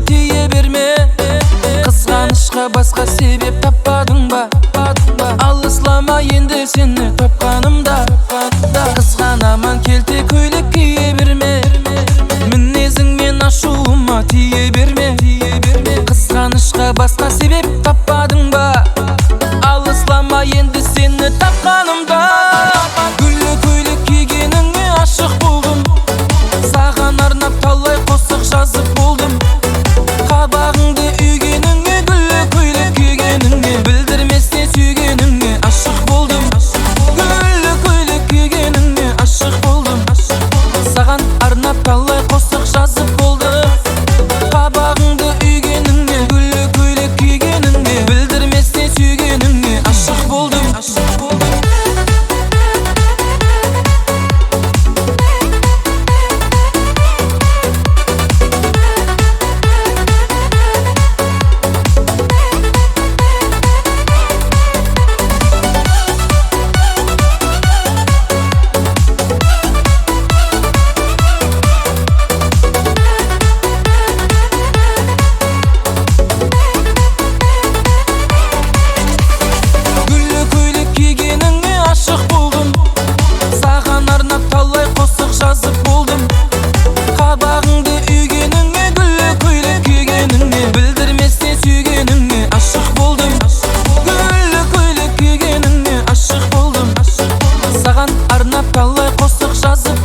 тие берме. Қызғанышқа басқа себеп таппадың ба? Алыслама енді сені тапқанымда. Қызғанаман келте көйлек кие берме. Мінезіңмен ашуыма тие берме. Қызғанышқа басқа себеп таппадың ба? Алыслама енді сені тапқанымда. Гүлі көйлек кигеніңе ашық болдым. Саған арнап талай қосық жазып болдым. Қабағыңды үйгеніңе, гүлі көйлек кигеніңе, білдірмесіне сүйгеніңе ашық болдым. Гүлі көйлек кигеніңе ашық болдым. Саған арнап талай қосық жазып болдым. Қабағыңды үйгеніңе, гүлі көйлек кигеніңе, білдірмесіне сүйгеніңе ашық болдым. Саған арнап талай қосық жазып